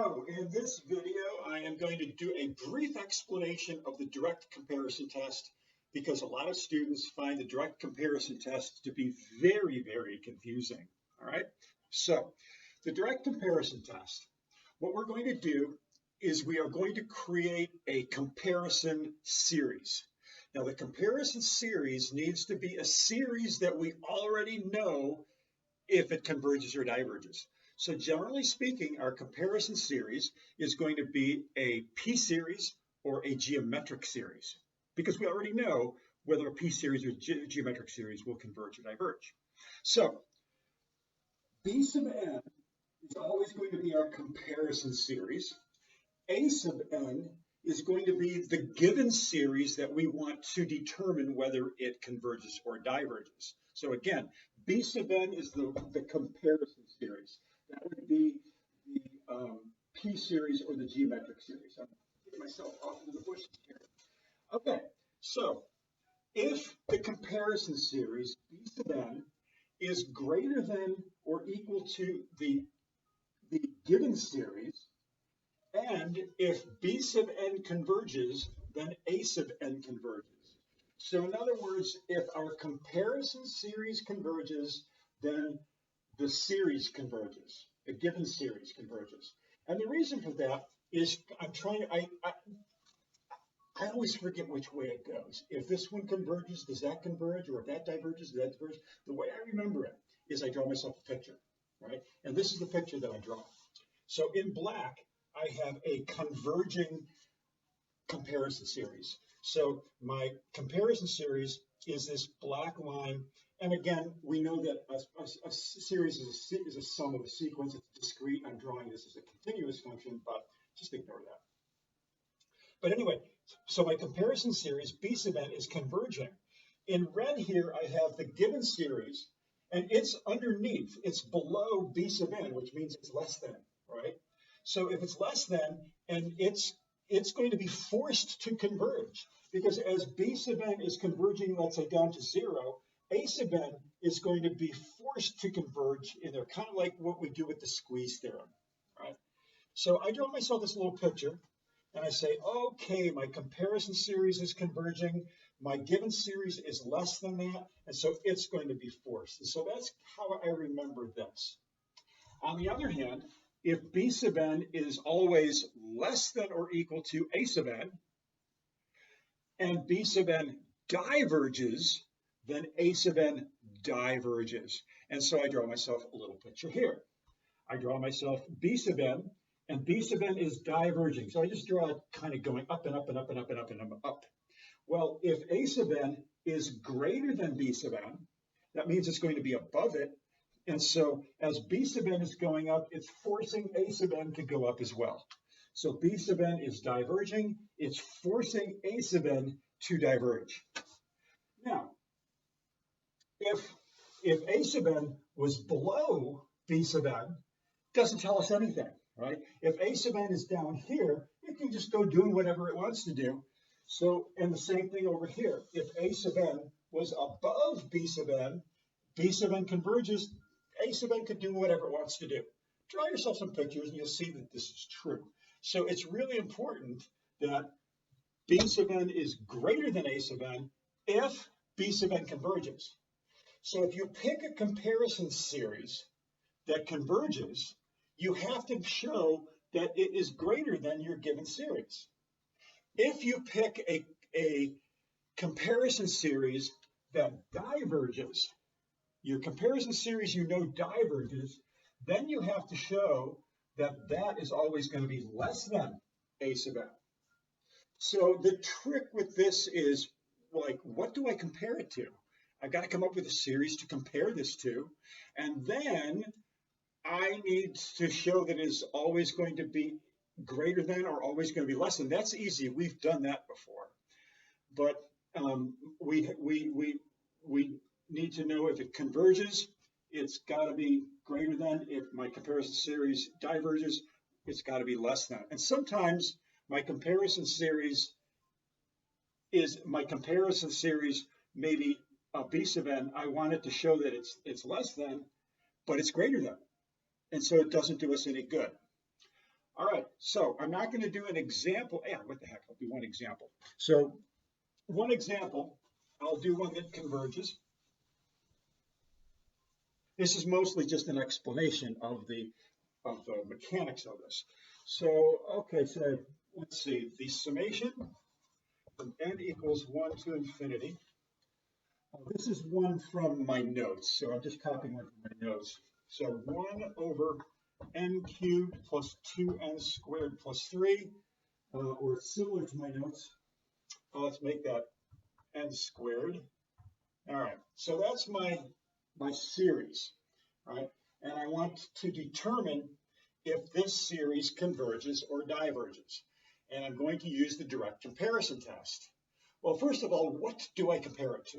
Hello, in this video I am going to do a brief explanation of the direct comparison test because a lot of students find the direct comparison test to be very confusing. All right, so the direct comparison test, what we're going to do is we are going to create a comparison series. Now the comparison series needs to be a series that we already know if it converges or diverges. So generally speaking, our comparison series is going to be a P series or a geometric series because we already know whether a P series or geometric series will converge or diverge. So B sub n is always going to be our comparison series. A sub n is going to be the given series that we want to determine whether it converges or diverges. So again, B sub n is the comparison series. That would be the P series or the geometric series. I'm getting myself off into the bushes here. Okay, so if the comparison series B sub n is greater than or equal to the given series, and if B sub n converges, then A sub n converges. So in other words, if our comparison series converges, then the series converges, the given series converges. And the reason for that is I always forget which way it goes. If this one converges, does that converge? Or if that diverges, does that diverge? The way I remember it is I draw myself a picture, right? And this is the picture that I draw. So in black, I have a converging comparison series. So my comparison series is this black line. And again, we know that a series is a sum of a sequence. It's discrete. I'm drawing this as a continuous function, but just ignore that. But anyway, so my comparison series, B sub n, is converging. In red here, I have the given series, and it's underneath. It's below B sub n, which means it's less than, right? So if it's less than, and it's going to be forced to converge, because as B sub n is converging, let's say, down to 0, A sub n is going to be forced to converge in there, kind of like what we do with the squeeze theorem, right? So I draw myself this little picture, and I say, okay, my comparison series is converging, my given series is less than that, and so it's going to be forced. And so that's how I remember this. On the other hand, if B sub n is always less than or equal to A sub n, and B sub n diverges, then A sub n diverges. And so I draw myself a little picture here. I draw myself B sub n, and B sub n is diverging. So I just draw it kind of going up and up and up and up and up and up. Well, if A sub n is greater than B sub n, that means it's going to be above it. And so as B sub n is going up, it's forcing A sub n to go up as well. So B sub n is diverging. It's forcing A sub n to diverge. Now, if A sub n was below B sub n, it doesn't tell us anything, right? If A sub n is down here, it can just go doing whatever it wants to do. So, and the same thing over here. If A sub n was above B sub n converges, A sub n could do whatever it wants to do. Draw yourself some pictures and you'll see that this is true. So it's really important that B sub n is greater than A sub n if B sub n converges. So if you pick a comparison series that converges, you have to show that it is greater than your given series. If you pick a comparison series that diverges, your comparison series you know diverges, then you have to show that that is always going to be less than A sub n. So the trick with this is, like, what do I compare it to? I've got to come up with a series to compare this to, and then I need to show that it is always going to be greater than or always going to be less than. That's easy. We've done that before. But we need to know if it converges, it's got to be greater than. If my comparison series diverges, it's got to be less than. And sometimes my comparison series maybe B sub n. I want it to show that it's less than, but it's greater than. And so it doesn't do us any good. All right, so I'm not going to do an example. Yeah, what the heck? I'll do one example. So one example, I'll do one that converges. This is mostly just an explanation of the mechanics of this. So, okay, so let's see, the summation from n equals 1 to infinity. This is one from my notes, so I'm just copying one from my notes. So 1 over n cubed plus 2n squared plus 3, or similar to my notes. Let's make that n squared. All right, so that's my series, right? And I want to determine if this series converges or diverges. And I'm going to use the direct comparison test. Well, first of all, what do I compare it to?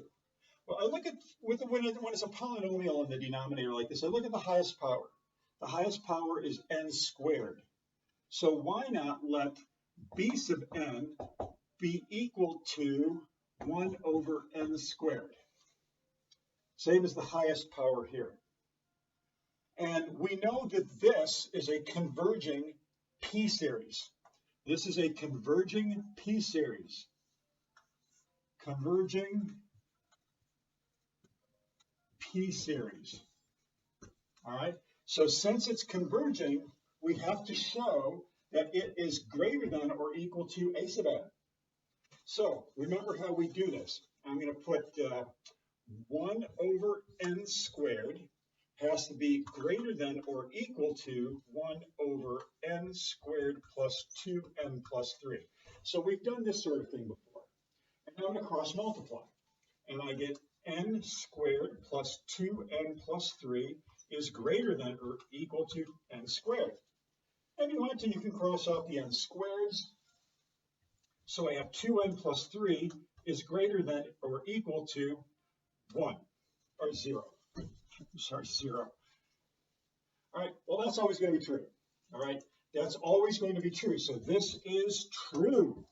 Well, I look at, when it's a polynomial in the denominator like this, I look at the highest power. The highest power is n squared. So why not let b sub n be equal to 1 over n squared? Same as the highest power here. And we know that this is a converging P series. This is a converging P series. Converging P series. All right. So since it's converging, we have to show that it is greater than or equal to a sub n. So remember how we do this. I'm going to put 1 over n squared has to be greater than or equal to 1 over n squared plus 2n plus 3. So we've done this sort of thing before. And now I'm going to cross multiply. And I get n squared plus 2n plus 3 is greater than or equal to n squared. And if you want to, you can cross out the n squareds. So I have 2n plus 3 is greater than or equal to 1, or 0. Sorry, 0. All right, well, that's always going to be true. All right, that's always going to be true. So this is true.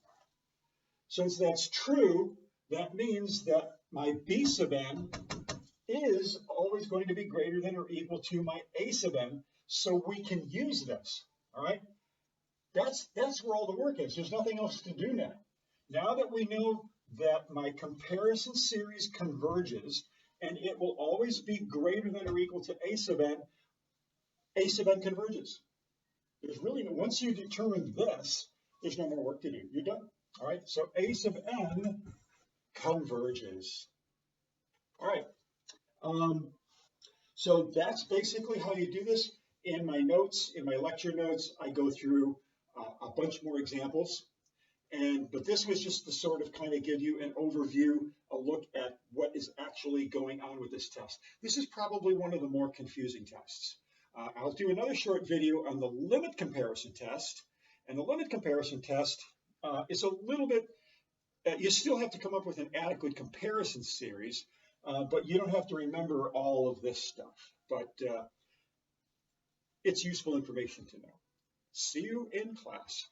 Since that's true, that means that my b sub n is always going to be greater than or equal to my a sub n, so we can use this. All right, that's where all the work is. There's nothing else to do now. Now that we know that my comparison series converges, and it will always be greater than or equal to a sub n converges. There's really, once you determine this, there's no more work to do. You're done. All right, so a sub n converges. All right, so that's basically how you do this. In my notes, in my lecture notes, I go through a bunch more examples. But this was just to sort of kind of give you an overview, a look at what is actually going on with this test. This is probably one of the more confusing tests. I'll do another short video on the limit comparison test. And the limit comparison test is a little bit, you still have to come up with an adequate comparison series, but you don't have to remember all of this stuff. But it's useful information to know. See you in class.